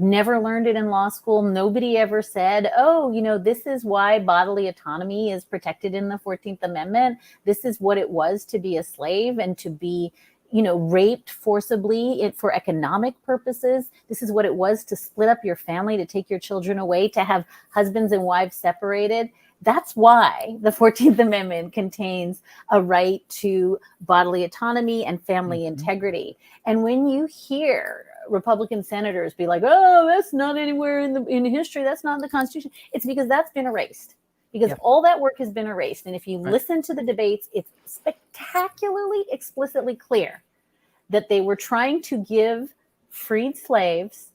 never learned it in law school. Nobody ever said, oh, this is why bodily autonomy is protected in the 14th Amendment. This is what it was to be a slave and to be, raped forcibly for economic purposes. This is what it was to split up your family, to take your children away, to have husbands and wives separated. That's why the 14th Amendment contains a right to bodily autonomy and family integrity. And when you hear Republican senators be like, oh, that's not anywhere in history, that's not in the Constitution, it's because that's been erased. Because all that work has been erased. And if you listen to the debates, it's spectacularly, explicitly clear that they were trying to give freed slaves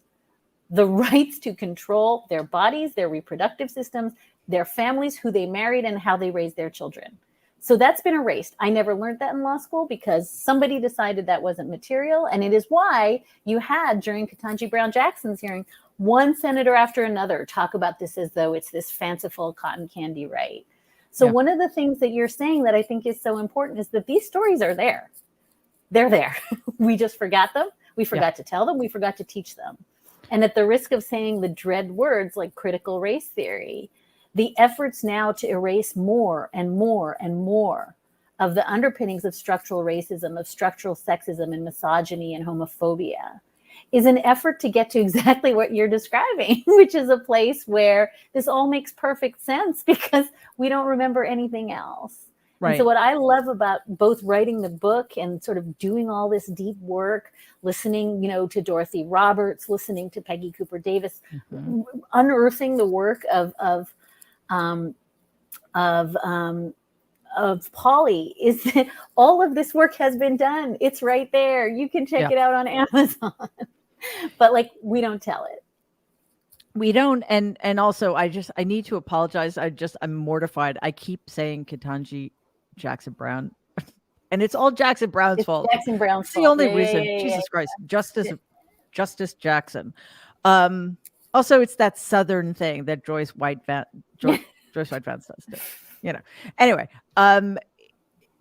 the rights to control their bodies, their reproductive systems, their families, who they married, and how they raised their children. So that's been erased. I never learned that in law school because somebody decided that wasn't material. And it is why you had, during Ketanji Brown Jackson's hearing, one senator after another talk about this as though it's this fanciful cotton candy right. So one of the things that you're saying that I think is so important is that these stories are there. They're there. We just forgot them. We forgot to tell them. We forgot to teach them. And at the risk of saying the dread words like critical race theory, the efforts now to erase more and more and more of the underpinnings of structural racism, of structural sexism and misogyny and homophobia is an effort to get to exactly what you're describing, which is a place where this all makes perfect sense because we don't remember anything else. Right. And so what I love about both writing the book and sort of doing all this deep work, listening, to Dorothy Roberts, listening to Peggy Cooper Davis, unearthing the work of Polly, is that all of this work has been done. It's right there. You can check it out on Amazon. But we don't tell it. We don't. And also I need to apologize. I'm mortified. I keep saying Ketanji Jackson Brown and it's all Jackson Brown's fault. Jackson Brown's fault. The only reason. Jesus Christ. Justice Jackson. Also it's that Southern thing that Joyce White Vance does too. Anyway. And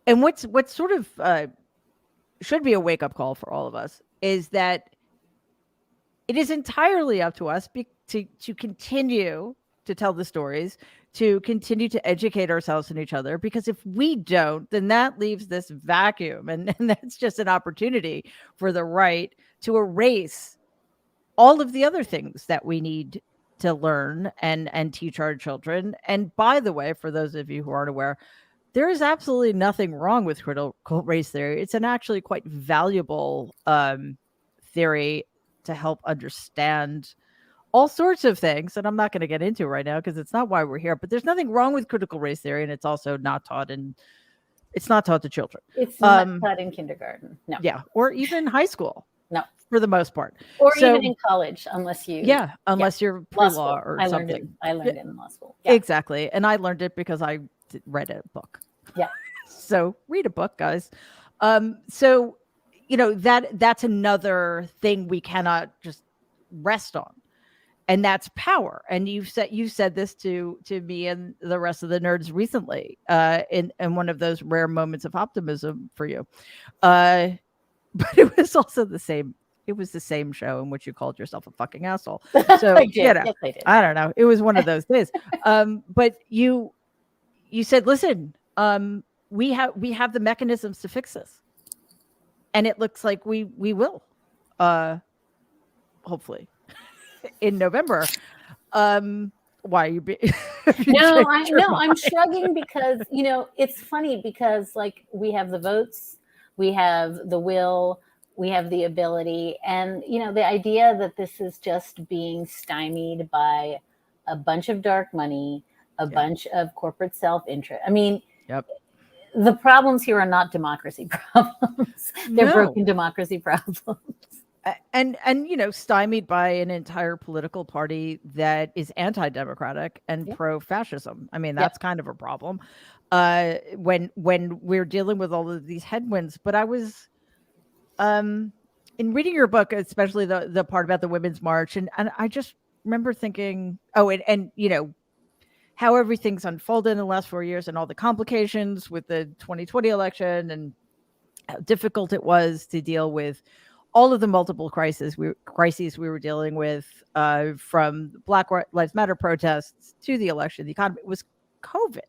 what's sort of should be a wake-up call for all of us is that it is entirely up to us to continue to tell the stories, to continue to educate ourselves and each other, because if we don't, then that leaves this vacuum, and that's just an opportunity for the right to erase all of the other things that we need to learn and teach our children. And by the way, for those of you who aren't aware, there is absolutely nothing wrong with critical race theory. It's an actually quite valuable theory to help understand all sorts of things. And I'm not going to get into right now because it's not why we're here, but there's nothing wrong with critical race theory. And it's also not taught it's not taught to children. It's not taught in kindergarten. No. Yeah. Or even high school. No. For the most part. Or even in college, unless you're pre-law or something. I learned it in law school. Yeah. Exactly. And I learned it because I read a book. Yeah. So read a book, guys. So that's another thing we cannot just rest on, and that's power. And you said this to me and the rest of the nerds recently, in one of those rare moments of optimism for you. Uh, but it was also the same. It was the same show in which you called yourself a fucking asshole. I So did. Yes, I did. I don't know. It was one of those days. But you said, listen, we have the mechanisms to fix this, and it looks like we will, uh, hopefully in November. Why you be? You No, changed your no, I'm mind? shrugging because it's funny because like we have the votes, we have the will, we have the ability, and the idea that this is just being stymied by a bunch of dark money, a Yeah. bunch of corporate self-interest. I mean, Yep. the problems here are not democracy problems. They're No. broken democracy problems. And stymied by an entire political party that is anti-democratic and Yep. pro-fascism. I mean, Yep. that's kind of a problem when we're dealing with all of these headwinds. But I was in reading your book, especially the part about the Women's March, and I just remember thinking, oh, and how everything's unfolded in the last 4 years and all the complications with the 2020 election and how difficult it was to deal with all of the multiple crises we were dealing with, from Black Lives Matter protests to the election, the economy. It was COVID.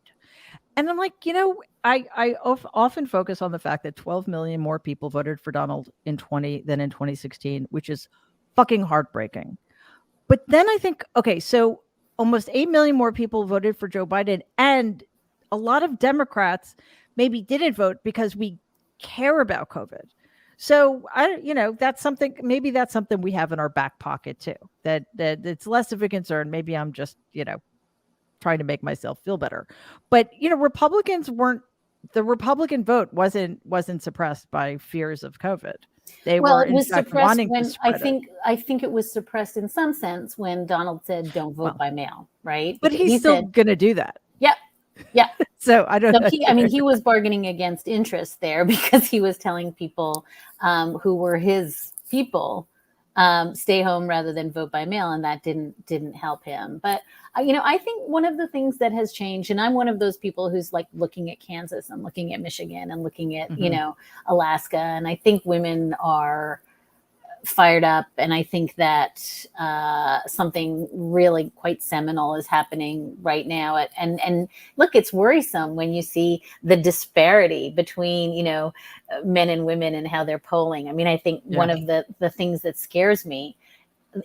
And I'm like, I often focus on the fact that 12 million more people voted for Donald in 20 than in 2016, which is fucking heartbreaking. But then I think, okay, so almost 8 million more people voted for Joe Biden, and a lot of Democrats maybe didn't vote because we care about COVID. So that's something. Maybe that's something we have in our back pocket too. That it's less of a concern. Maybe I'm just trying to make myself feel better. But Republicans weren't. The Republican vote wasn't suppressed by fears of COVID. They Well, were it in was fact suppressed wanting to when I spread it. think I think it was suppressed in some sense when Donald said, "Don't vote Well, by mail," right? but Because he's he still said, going to do that. "Yep, yeah." So I don't So know. he was bargaining against interest there because he was telling people who were his people, stay home rather than vote by mail, and that didn't help him. But I think one of the things that has changed, and I'm one of those people who's like looking at Kansas and looking at Michigan and looking at Alaska, and I think women are fired up, and I think that something really quite seminal is happening right now. And look, it's worrisome when you see the disparity between men and women and how they're polling. I mean, I think one of the things that scares me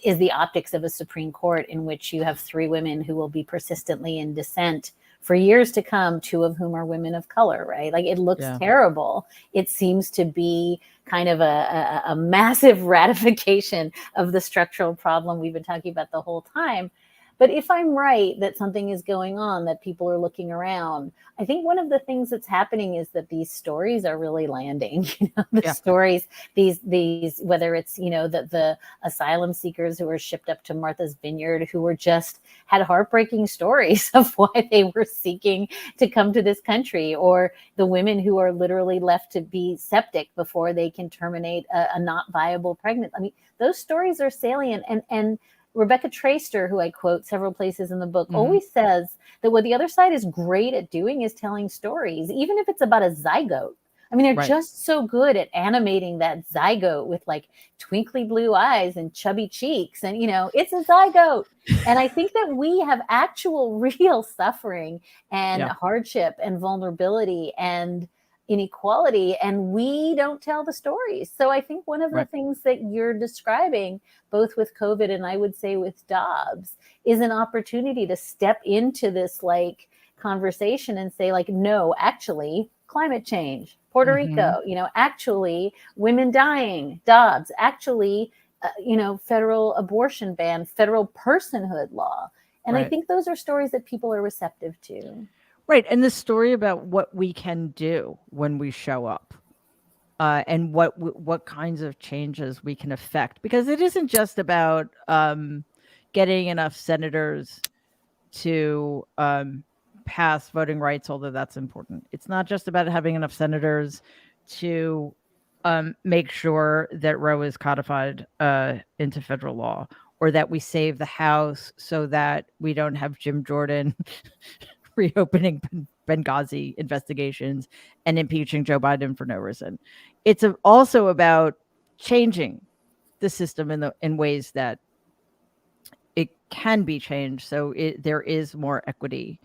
is the optics of a Supreme Court in which you have three women who will be persistently in dissent for years to come, two of whom are women of color, right? Like, it looks terrible. It seems to be kind of a massive ratification of the structural problem we've been talking about the whole time. But if I'm right that something is going on, that people are looking around, I think one of the things that's happening is that these stories are really landing. The stories, these whether it's the asylum seekers who were shipped up to Martha's Vineyard, who were just had heartbreaking stories of why they were seeking to come to this country, or the women who are literally left to be septic before they can terminate a not viable pregnancy. I mean, those stories are salient, and Rebecca Traister, who I quote several places in the book, always says that what the other side is great at doing is telling stories, even if it's about a zygote. I mean, they're just so good at animating that zygote with like twinkly blue eyes and chubby cheeks. And, it's a zygote. And I think that we have actual real suffering and hardship and vulnerability and inequality, and we don't tell the stories. So I think one of the things that you're describing, both with COVID and I would say with Dobbs, is an opportunity to step into this like conversation and say like, no, actually climate change, Puerto Rico, actually women dying, Dobbs, actually, federal abortion ban, federal personhood law. And I think those are stories that people are receptive to. Right. And the story about what we can do when we show up, and what kinds of changes we can affect, because it isn't just about getting enough senators to pass voting rights, although that's important. It's not just about having enough senators to make sure that Roe is codified into federal law, or that we save the House so that we don't have Jim Jordan reopening Benghazi investigations and impeaching Joe Biden for no reason. It's also about changing the system in ways that it can be changed, so there is more equity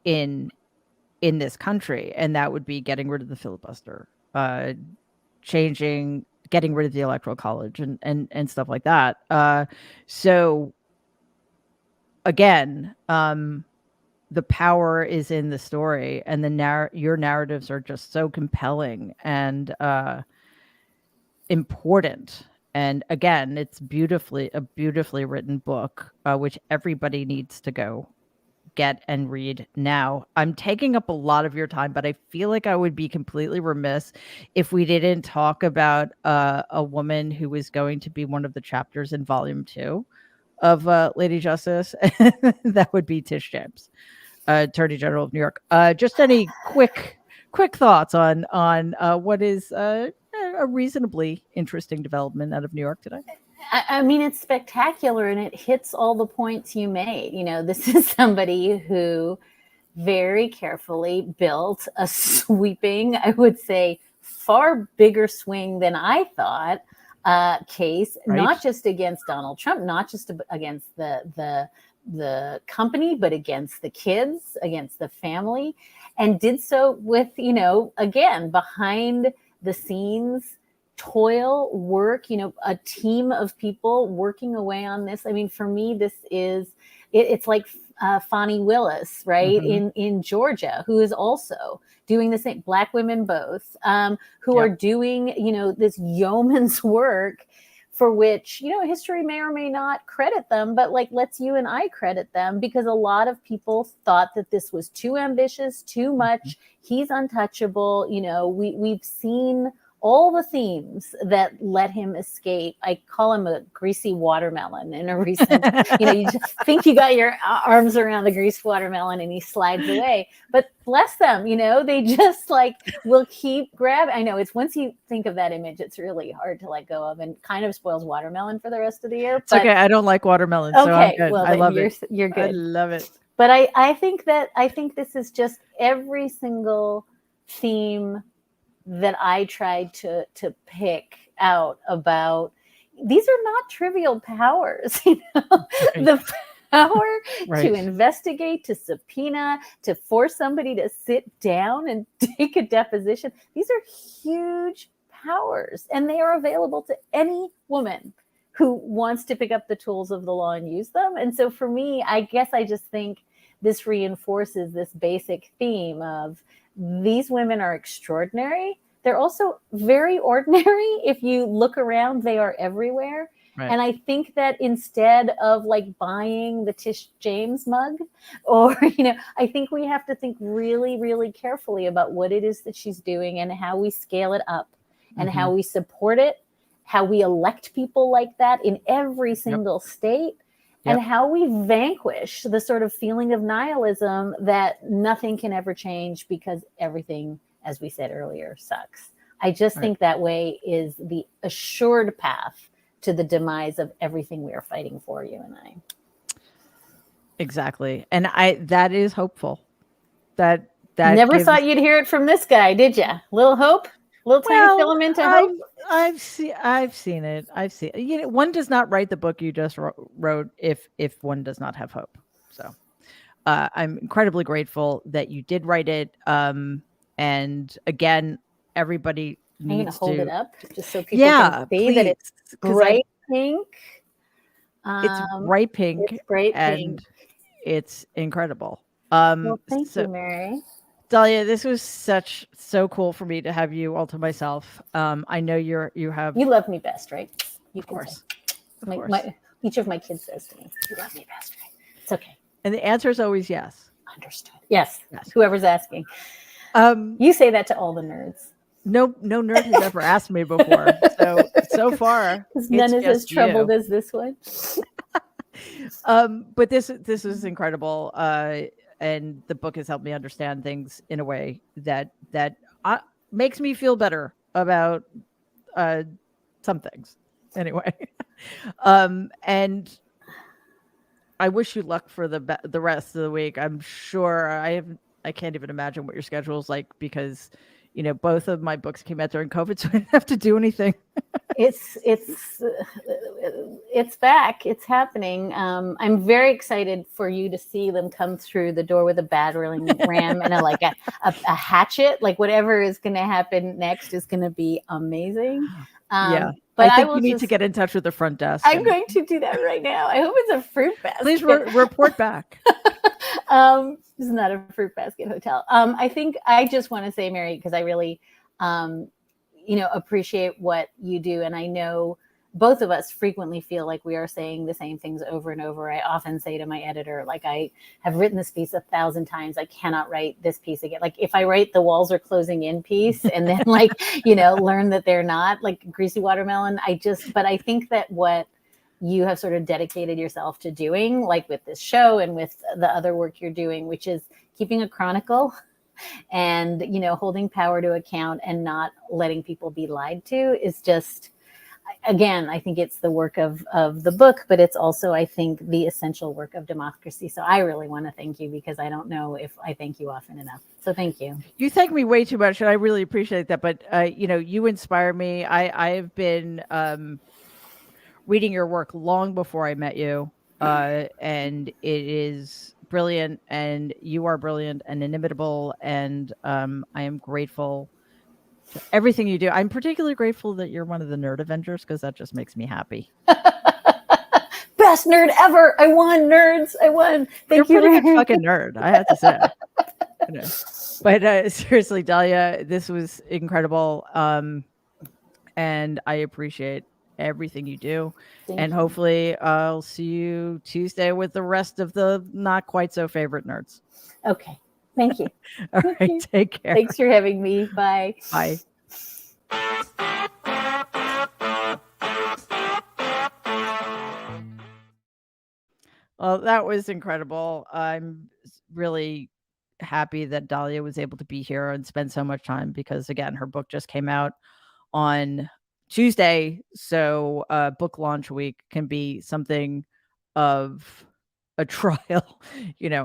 in this country, and that would be getting rid of the filibuster, getting rid of the electoral college, and stuff like that. So again, the power is in the story, and your narratives are just so compelling and important. And again, it's a beautifully written book, which everybody needs to go get and read now. I'm taking up a lot of your time, but I feel like I would be completely remiss if we didn't talk about a woman who is going to be one of the chapters in volume 2 of Lady Justice. That would be Tish James, Attorney General of New York. Just any quick thoughts on what is a reasonably interesting development out of New York today? I mean, it's spectacular, and it hits all the points you made. This is somebody who very carefully built a sweeping, I would say, far bigger swing than I thought, case, right, not just against Donald Trump, not just against the company, but against the kids, against the family, and did so with, again, behind the scenes toil, work, a team of people working away on this. I mean, for me, this is, it's like Fani Willis, right, in Georgia, who is also doing the same, Black women both, who are doing, this yeoman's work for which, history may or may not credit them, but let's you and I credit them, because a lot of people thought that this was too ambitious, too much. He's untouchable. We've seen all the themes that let him escape. I call him a greasy watermelon in a recent, you just think you got your arms around the greased watermelon and he slides away. But bless them, they just will keep grabbing. I know, it's once you think of that image, it's really hard to let go of, and kind of spoils watermelon for the rest of the year. But, okay, I don't like watermelon, so I'm good. Well, I love it. You're good. I love it. But I think this is just every single theme that I tried to pick out about. These are not trivial powers, the power to investigate, to subpoena, to force somebody to sit down and take a deposition. These are huge powers, and they are available to any woman who wants to pick up the tools of the law and use them. And so for me, I guess I just think this reinforces this basic theme of these women are extraordinary. They're also very ordinary. If you look around, they are everywhere. Right. And I think that instead of buying the Tish James mug, or, I think we have to think really, really carefully about what it is that she's doing and how we scale it up and how we support it, how we elect people like that in every single state. And how we vanquish the sort of feeling of nihilism that nothing can ever change because everything, as we said earlier, sucks. I just think that way is the assured path to the demise of everything we are fighting for, you and I. Exactly. And that is hopeful. That never thought you'd hear it from this guy, did you? Little hope? Little tiny filament of hope? I've seen it. One does not write the book you just wrote if one does not have hope. So I'm incredibly grateful that you did write it. And again, everybody needs to hold it up just so people can see that it's bright pink. It's bright pink. It's bright and pink. It's incredible. Well, thank you, Mary. Dahlia, this was so cool for me to have you all to myself. I know you love me best, right? Of course. Each of my kids says to me, "You love me best, right?" It's okay. And the answer is always yes. Understood. Yes. Whoever's asking. You say that to all the nerds. No nerd has ever asked me before. So far, none is as troubled as this one. But this is incredible. And the book has helped me understand things in a way that makes me feel better about some things. Anyway, and I wish you luck for the rest of the week. I'm sure I can't even imagine what your schedule is like because, both of my books came out during COVID, so I didn't have to do anything. It's back. It's happening. I'm very excited for you to see them come through the door with a battering ram and a hatchet. Like whatever is going to happen next is going to be amazing. Yeah. But I think you need to get in touch with the front desk. I'm going to do that right now. I hope it's a fruit basket. Please report back. This is not a fruit basket hotel. I think I just want to say, Mary, because I really, appreciate what you do. And I know both of us frequently feel like we are saying the same things over and over. I often say to my editor, like, I have written this piece 1,000 times. I cannot write this piece again. Like if I write the walls are closing in piece and then learn that they're not, like Greasy Watermelon. But I think that what you have sort of dedicated yourself to doing, like with this show and with the other work you're doing, which is keeping a chronicle and, holding power to account and not letting people be lied to, is just, again, I think it's the work of the book, but it's also, I think, the essential work of democracy. So I really want to thank you because I don't know if I thank you often enough. So thank you. You thank me way too much, and I really appreciate that. But, you inspire me. I've been reading your work long before I met you, and it is brilliant, and you are brilliant and inimitable, and I am grateful to everything you do. I'm particularly grateful that you're one of the Nerd Avengers because that just makes me happy. Best nerd ever! I won, nerds! I won. Thank you. You're a pretty good fucking nerd, I have to say. But seriously, Dahlia, this was incredible, and I appreciate everything you do. And hopefully I'll see you Tuesday with the rest of the not quite so favorite nerds. Okay. Thank you. All right. Take care. Thanks for having me. Bye. Bye. Well, that was incredible. I'm really happy that Dahlia was able to be here and spend so much time because, again, her book just came out on Tuesday. So book launch week can be something of a trial,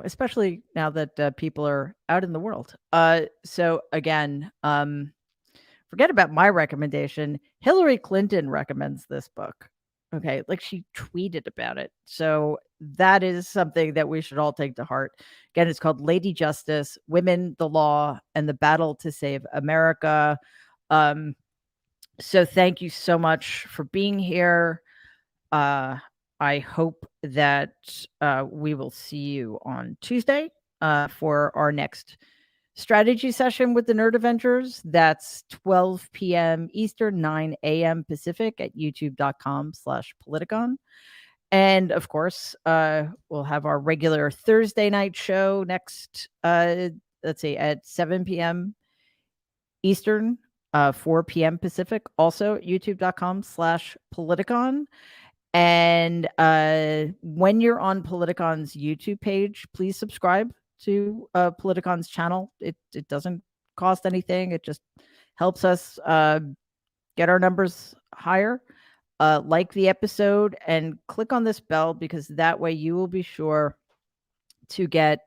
especially now that people are out in the world. So again, forget about my recommendation. Hillary Clinton recommends this book. Okay, like she tweeted about it. So that is something that we should all take to heart. Again, it's called Lady Justice, Women, the Law, and the Battle to Save America. So thank you so much for being here. I hope that we will see you on Tuesday for our next strategy session with the Nerd Avengers. That's 12 p.m. Eastern, 9 a.m. Pacific at youtube.com/Politicon. And of course, we'll have our regular Thursday night show next, at 7 p.m. Eastern, 4 p.m. Pacific, also youtube.com/Politicon. And when you're on Politicon's YouTube page, please subscribe to Politicon's channel. It doesn't cost anything. It just helps us get our numbers higher. Like the episode and click on this bell because that way you will be sure to get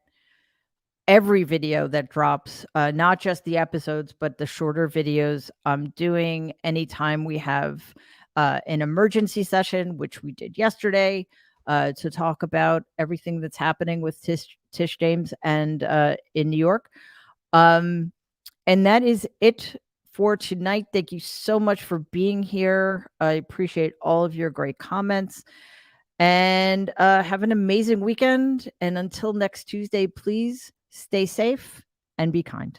every video that drops, not just the episodes, but the shorter videos I'm doing anytime we have an emergency session, which we did yesterday, to talk about everything that's happening with Tish James and in New York. And that is it for tonight. Thank you so much for being here. I appreciate all of your great comments. And have an amazing weekend. And until next Tuesday, please stay safe and be kind.